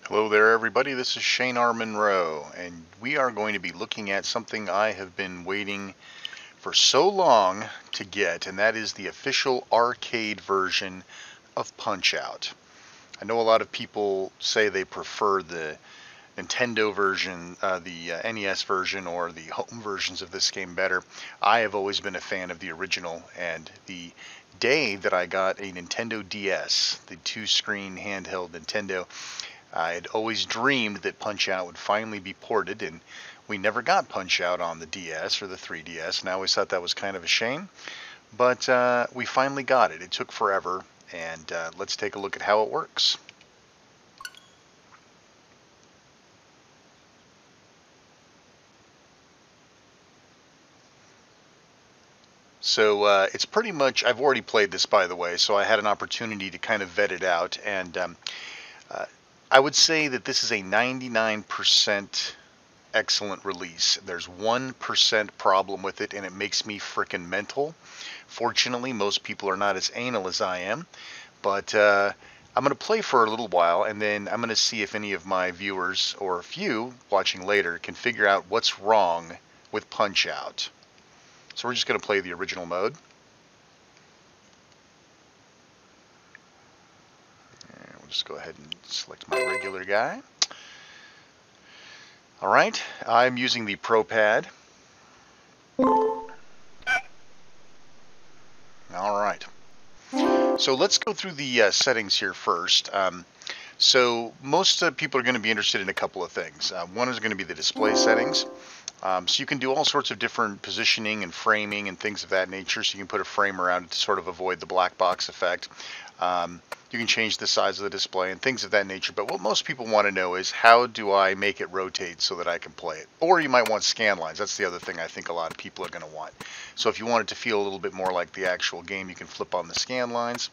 Hello there everybody, this is Shane R. Monroe, and we are going to be looking at something I have been waiting for so long to get, and that is the official arcade version of Punch-Out! I know a lot of people say they prefer the Nintendo version, the NES version, or the home versions of this game better. I have always been a fan of the original, and the day that I got a Nintendo DS, the two-screen handheld Nintendo, I had always dreamed that Punch-Out! Would finally be ported, and we never got Punch-Out! On the DS or the 3DS, and I always thought that was kind of a shame. But we finally got it. It took forever, and let's take a look at how it works. So it's pretty much, I've already played this, by the way, so I had an opportunity to kind of vet it out, and uh, I would say that this is a 99% excellent release. There's 1% problem with it, and it makes me frickin' mental. Fortunately, most people are not as anal as I am, but I'm going to play for a little while, and then I'm going to see if any of my viewers, or if you watching later, can figure out what's wrong with Punch-Out! So we're just going to play the original mode. And we'll just go ahead and select my regular guy. Alright, I'm using the Pro Pad. Alright. So let's go through the settings here first. So most people are going to be interested in a couple of things. One is going to be the display settings. So you can do all sorts of different positioning and framing and things of that nature. So you can put a frame around it to sort of avoid the black box effect. You can change the size of the display and things of that nature. But what most people want to know is, how do I make it rotate so that I can play it? Or you might want scan lines. That's the other thing I think a lot of people are going to want. So if you want it to feel a little bit more like the actual game, you can flip on the scan lines.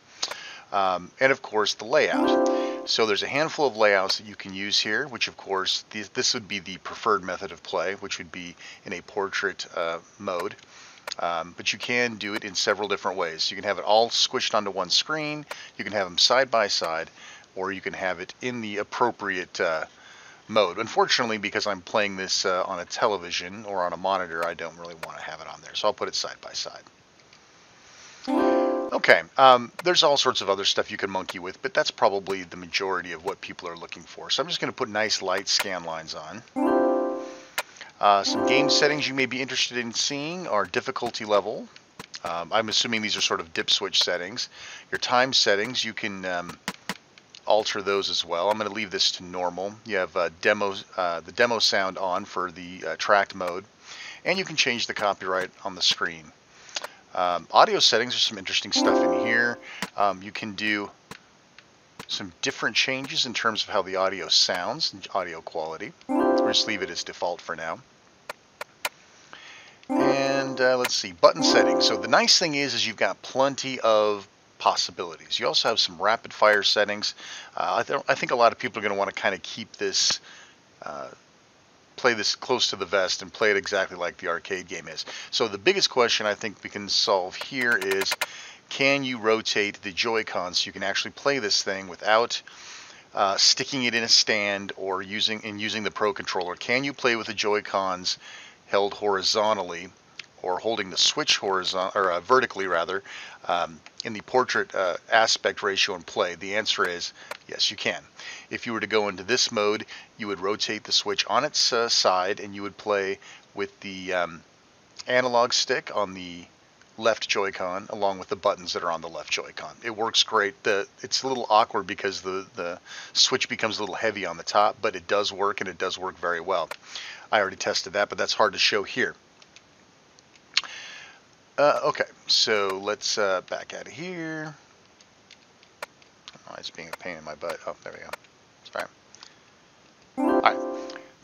And of course the layout. So there's a handful of layouts that you can use here, which of course this would be the preferred method of play, which would be in a portrait mode. But you can do it in several different ways. You can have it all squished onto one screen, you can have them side by side, or you can have it in the appropriate mode. Unfortunately, because I'm playing this on a television or on a monitor, I don't really want to have it on there, so I'll put it side by side. Okay, there's all sorts of other stuff you can monkey with, but that's probably the majority of what people are looking for. So I'm just going to put nice light scan lines on. Some game settings you may be interested in seeing are difficulty level. I'm assuming these are sort of dip switch settings. Your time settings, you can alter those as well. I'm going to leave this to normal. You have the demo sound on for the tracked mode, and you can change the copyright on the screen. Audio settings, there's some interesting stuff in here. You can do some different changes in terms of how the audio sounds and audio quality. We'll just leave it as default for now. And let's see, button settings. So the nice thing is you've got plenty of possibilities. You also have some rapid fire settings. I think a lot of people are going to want to kind of keep this play this close to the vest and play it exactly like the arcade game is. So the biggest question I think we can solve here is, can you rotate the Joy-Cons so you can actually play this thing without sticking it in a stand or using the Pro Controller? Can you play with the Joy-Cons held horizontally, or holding the Switch vertically rather, in the portrait aspect ratio and play? The answer is yes, you can. If you were to go into this mode, you would rotate the Switch on its side, and you would play with the analog stick on the left Joy-Con along with the buttons that are on the left Joy-Con. It works great. It's a little awkward because the Switch becomes a little heavy on the top, but it does work, and it does work very well. I already tested that, but that's hard to show here. Okay, so let's back out of here. Oh, it's being a pain in my butt. Oh, there we go. Sorry. Alright.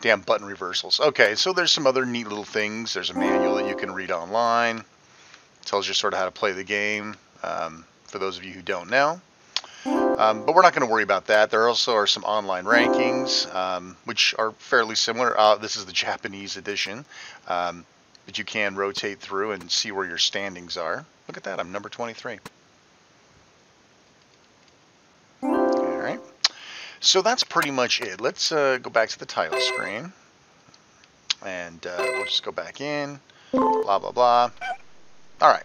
Damn button reversals. Okay, so there's some other neat little things. There's a manual that you can read online. It tells you sort of how to play the game, for those of you who don't know. But we're not going to worry about that. There also are some online rankings, which are fairly similar. This is the Japanese edition. But you can rotate through and see where your standings are. Look at that, I'm number 23. Alright. So that's pretty much it. Let's go back to the title screen. And we'll just go back in. Blah, blah, blah. Alright.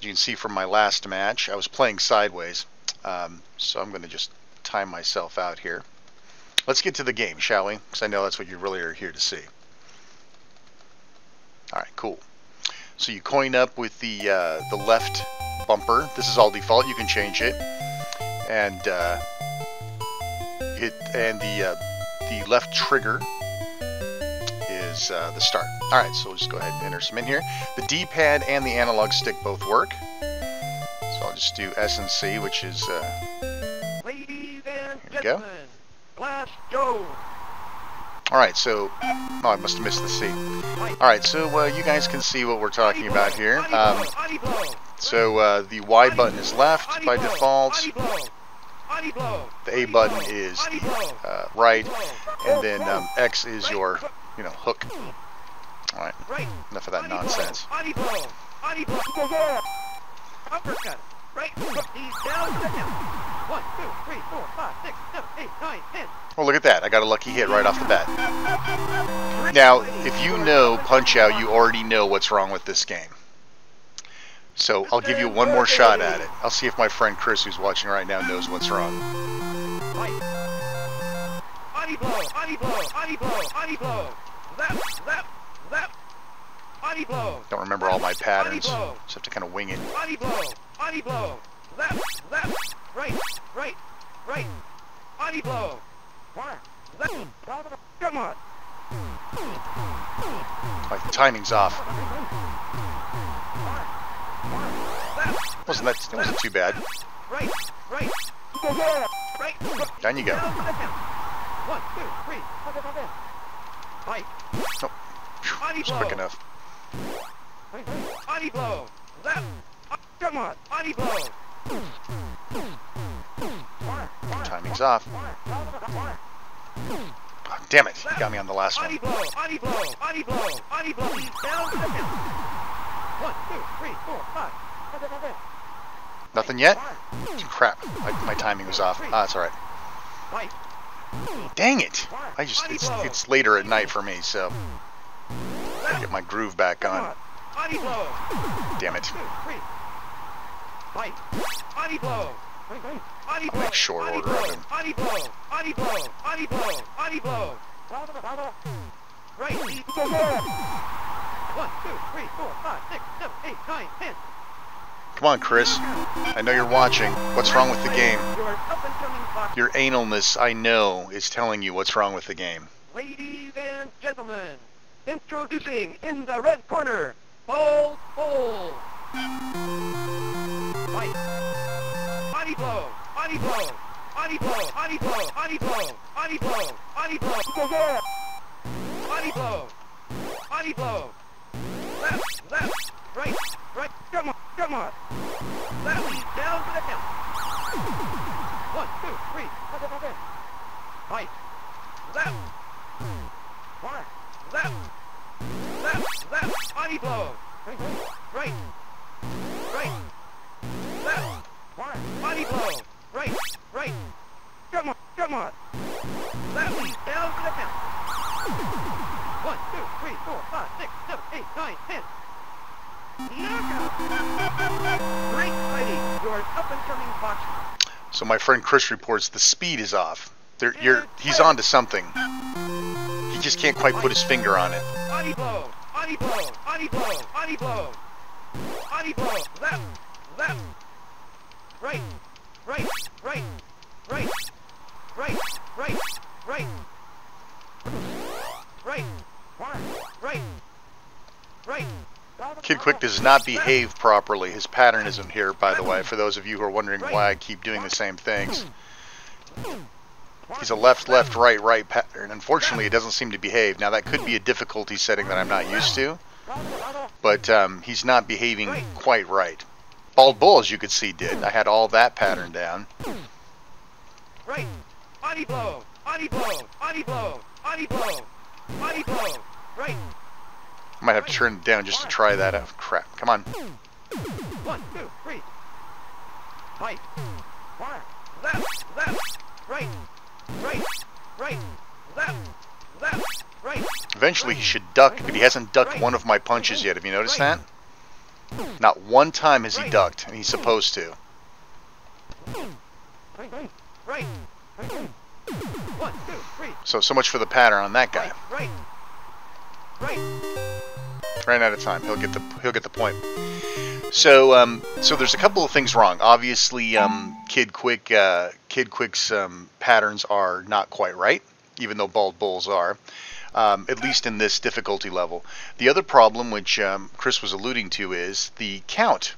You can see from my last match, I was playing sideways. So I'm going to just time myself out here. Let's get to the game, shall we? Because I know that's what you really are here to see. Alright, cool. So you coin up with the left bumper. This is all default. You can change it. And the left trigger is the start. Alright, so we'll just go ahead and enter some in here. The D-pad and the analog stick both work. So I'll just do S and C, which is... Ladies and here we go. Class go. Alright, so... Oh, I must have missed the C. Alright, so you guys can see what we're talking about here. So the Y button is left by default. The A button is the right. And then X is your, hook. Alright, enough of that nonsense. Uppercut. Right. He's down to the count. 1, 2, 3, 4, 5, 6, 7, 8, 9, 10. Well, look at that. I got a lucky hit right off the bat. Now, if you know Punch-Out, you already know what's wrong with this game. So I'll give you one more shot at it. I'll see if my friend Chris, who's watching right now, knows what's wrong. Body blow, body blow, body blow, body blow. Zap, zap, zap. Body blow. Don't remember all my patterns. Just have to kind of wing it. Body blow, body blow. Zap, zap. Right, right, right. Body blow. Zap. Come on. Like the timing's off. It wasn't too bad. Right, right, right. Down you go. 1, 2, 3. Fight. Oh, it's quick enough. Body blow. Zap. Come on. Body blow. Timing's off. Oh, damn it! You got me on the last one. Body blow. Body blow. Body blow. Body blow. He's down to the count. 1, 2, 3, 4, 5. Nothing yet? Crap. My timing was off. Ah, it's alright. Dang it! It's later at night for me, so I get my groove back on. Damn it. Body blow. I'll make short order of him. Body blow. Body blow. Body blow. Body blow. Right. 1, 2, 3, 4, 5, 6, 7, 8, 9, 10. Come on, Chris. I know you're watching. What's wrong with the game? Your analness, I know, is telling you what's wrong with the game. Ladies and gentlemen, introducing in the red corner, Bold Bull. Fight. Body blow. Body blow. Body blow. Body blow. Body blow. Body blow. Body blow. Body blow. Body blow. Left. Left. Right. Right. Come on. Come on. That leads down to the count. 1, 2, 3. Fight. Zap. Zap. Zap. Zap. Body blow. Right. Right. Zap. Body blow. Right. Right. Come on. Come on. That leads down to the count. 1, 2, 3, 4, 5, 6, 7, 8, 9, 10. Great fighting, your up-and-coming boxer. So my friend Chris reports the speed is off. He's on to something. He just can't quite put his finger on it. Body blow, body blow, body blow, body blow. Body blow, zap, zap. Right, right, right, right, right, right, right. Right, right, right. Kid Quick does not behave properly. His pattern isn't here, by the way, for those of you who are wondering why I keep doing the same things. He's a left, left, right, right pattern. Unfortunately, it doesn't seem to behave. Now, that could be a difficulty setting that I'm not used to, but he's not behaving quite right. Bald Bull, as you could see, did. I had all that pattern down. Right. Body blow. Body blow. Body blow. Body blow. Body blow. Right. I might have to turn it down just to try that out. Crap. Come on. 1, 2, 3. Fight. Zap. Zap. right, right, right, left, left, right. Eventually he should duck, but he hasn't ducked one of my punches yet. Have you noticed that? Not one time has he ducked, and he's supposed to. Right, right, right. 1, 2, 3. So much for the pattern on that guy. Right, right. Ran out of time. He'll get the point. So so there's a couple of things wrong. Obviously, Kid Quick's patterns are not quite right, even though Bald Bulls are. At least in this difficulty level. The other problem, which Chris was alluding to, is the count.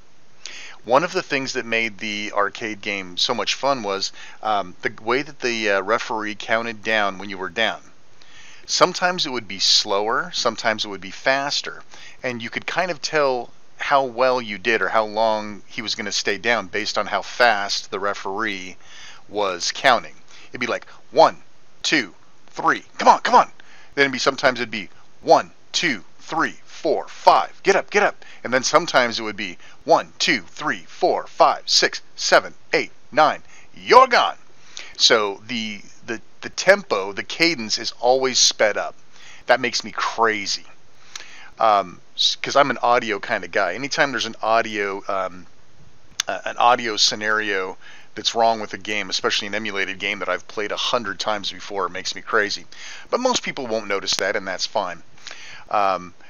One of the things that made the arcade game so much fun was the way that the referee counted down when you were down. Sometimes it would be slower, sometimes it would be faster, and you could kind of tell how well you did or how long he was going to stay down based on how fast the referee was counting. It'd be like 1, 2, 3, come on, come on. Then sometimes it'd be 1, 2, 3, 4, 5, get up, get up. And then sometimes it would be 1, 2, 3, 4, 5, 6, 7, 8, 9, you're gone. So the tempo, the cadence is always sped up. That makes me crazy. Because I'm an audio kind of guy. Anytime there's an audio scenario that's wrong with a game, especially an emulated game that I've played 100 times before, it makes me crazy. But most people won't notice that, and that's fine.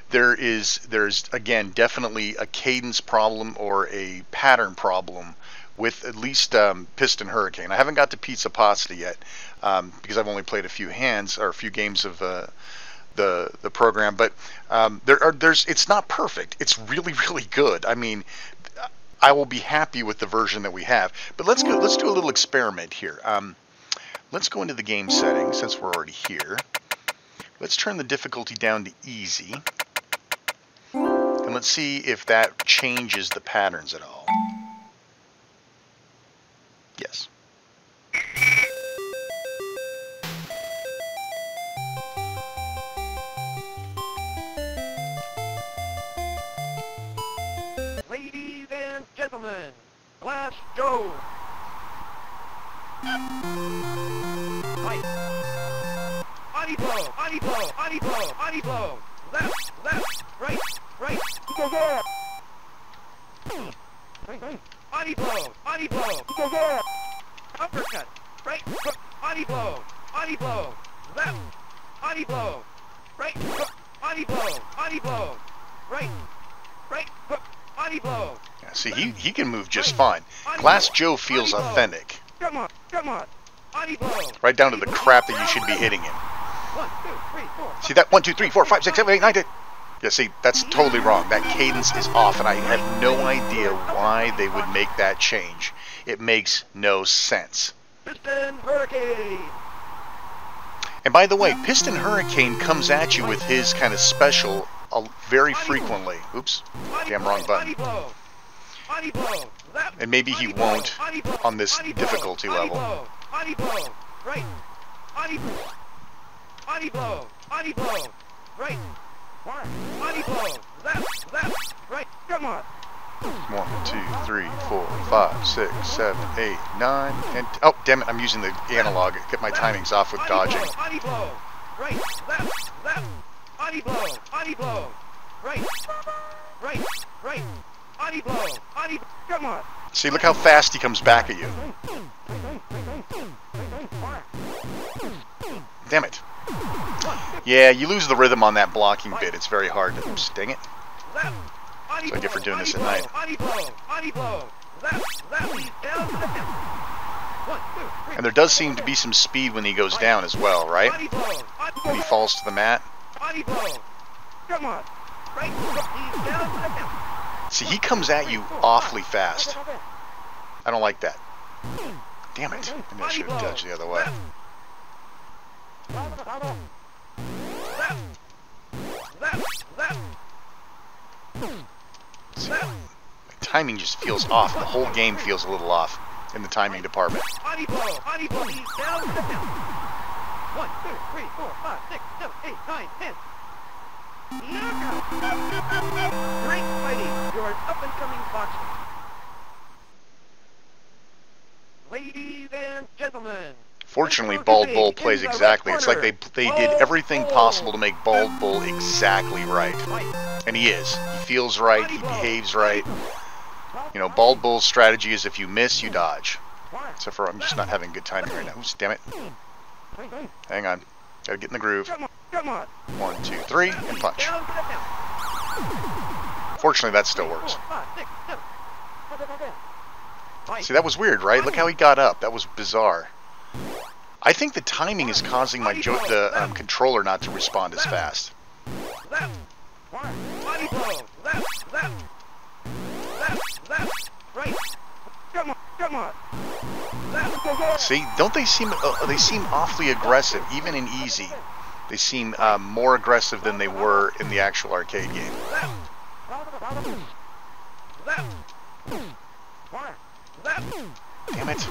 There's again definitely a cadence problem or a pattern problem with at least Piston Hurricane. I haven't got to Pizza Pasta yet because I've only played a few hands or a few games of the program, but it's not perfect. It's really, really good. I mean, I will be happy with the version that we have. But let's do a little experiment here. Let's go into the game settings since we're already here. Let's turn the difficulty down to easy. And let's see if that changes the patterns at all. Yes. Ladies and gentlemen, Glass Joe. Right. Body blow, body blow, body blow, body blow. Left, left, right, right. Go, go. Right. Body blow, body blow. Go, go. Uppercut, right, body blow, left, body blow, right, body blow, right, body blow. Yeah, see, he can move just fine. Glass Joe feels authentic. Come on, body blow. Right down to the crap that you should be hitting him. 1, 2, 3, 4. See that? 1, 2, 3, 4, 5, 6, 7, 8, 9, 10. Yeah, see, that's totally wrong. That cadence is off, and I have no idea why they would make that change. It makes no sense. Piston Hurricane. And by the way, Piston Hurricane comes at you with his kind of special very frequently. Oops, damn wrong button. Body blow. Left. And maybe he won't on this difficulty level. Body blow. Right. Body blow. Body blow. Body blow. Right. Body blow. Left. Left. Right. Come on. 1, 2, 3, 4, 5, 6, 7, 8, 9, and oh damn it! I'm using the analog. Get my timings off with dodging. Body blow. Right. Left. Left. Body blow. Body blow. Right. Right. Right. Body blow. Body. Come on. See, look how fast he comes back at you. Damn it. Yeah, you lose the rhythm on that blocking bit. It's very hard to... Oops, dang it. Left. So I get for doing this at night. Body blow. Body blow. Left. Left. He's down to the hip. 1, 2, 3. And there does seem to be some speed when he goes down as well, right? Body blow. When he falls to the mat. Body blow. Come on. Right. He's down to the hip. See, he comes at you awfully fast. I don't like that. Damn it. Maybe I should have dodged the other way. See, the timing just feels off. The whole game feels a little off in the timing department. Body blow. Body blow. He's down to the hip. 1, 2, 3, 4, 5, 6, 7, 8, 9, 10. Great fighting, your up-and-coming boxer. Ladies and gentlemen. Fortunately, Bald Bull plays exactly. It's like they did everything possible to make Bald Bull exactly right. And he is. He feels right. He behaves right. You know, Bald Bull's strategy is if you miss, you dodge. Except for I'm just not having good timing right now. Oops, damn it. Hang on. Gotta get in the groove. 1, 2, 3, and punch. Fortunately, that still works. See, that was weird, right? Look how he got up. That was bizarre. I think the timing is causing my controller not to respond as fast. See, don't they seem awfully aggressive, even in easy. They seem more aggressive than they were in the actual arcade game. Damn it.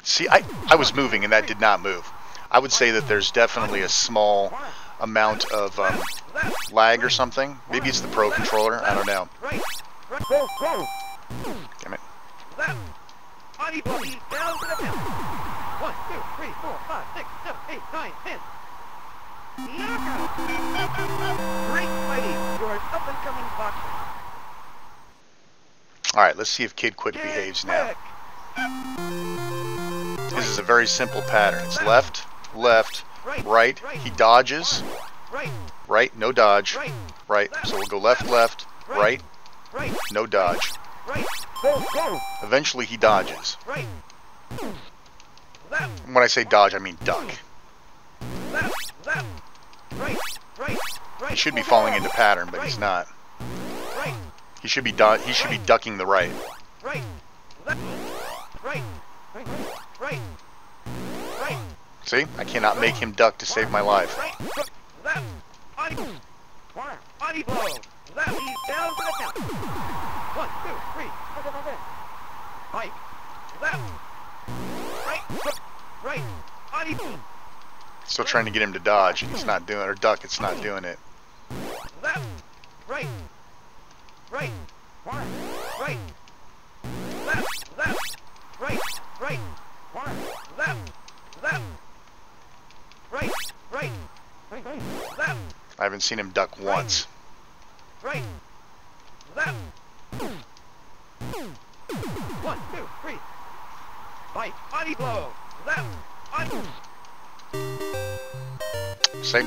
See, I was moving and that did not move. I would say that there's definitely a small amount of lag or something. Maybe it's the Pro controller. I don't know. Damn it. 1, 2, 3, 4, 5, 6, 7, 8, 9, 10. Great fighting. You're an up-and-coming boxer. Alright, let's see if Kid Quick behaves now. This is a very simple pattern. It's left, left, right. He dodges. Right, no dodge. Right, so we'll go left, left, right, no dodge. Eventually he dodges. When I say dodge, I mean duck. He should be falling into pattern, but he's not. He should be ducking the right. See? I cannot make him duck to save my life. Still trying to get him to dodge, and he's not doing it, or duck, it's not doing it. I haven't seen him duck once.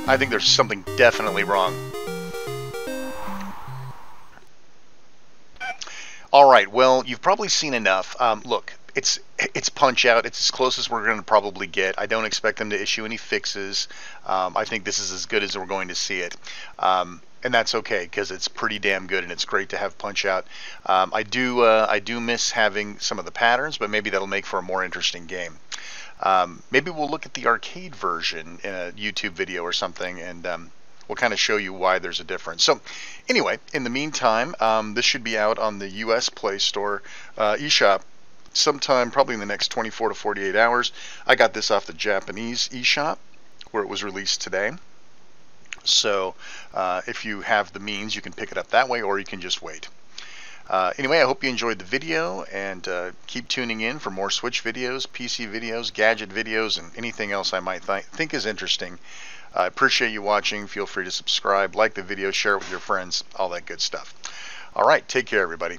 I think there's something definitely wrong. Alright, well, you've probably seen enough. Look, it's Punch-Out. It's as close as we're going to probably get. I don't expect them to issue any fixes. I think this is as good as we're going to see it. And that's okay, because it's pretty damn good, and it's great to have Punch-Out. I do miss having some of the patterns, but maybe that'll make for a more interesting game. Maybe we'll look at the arcade version in a YouTube video or something, and we'll kind of show you why there's a difference. So anyway, in the meantime, this should be out on the US Play Store eShop sometime probably in the next 24 to 48 hours. I got this off the Japanese eShop where it was released today. So if you have the means, you can pick it up that way, or you can just wait. Anyway, I hope you enjoyed the video, and keep tuning in for more Switch videos, PC videos, gadget videos, and anything else I might think is interesting. I appreciate you watching. Feel free to subscribe, like the video, share it with your friends, all that good stuff. All right, take care, everybody.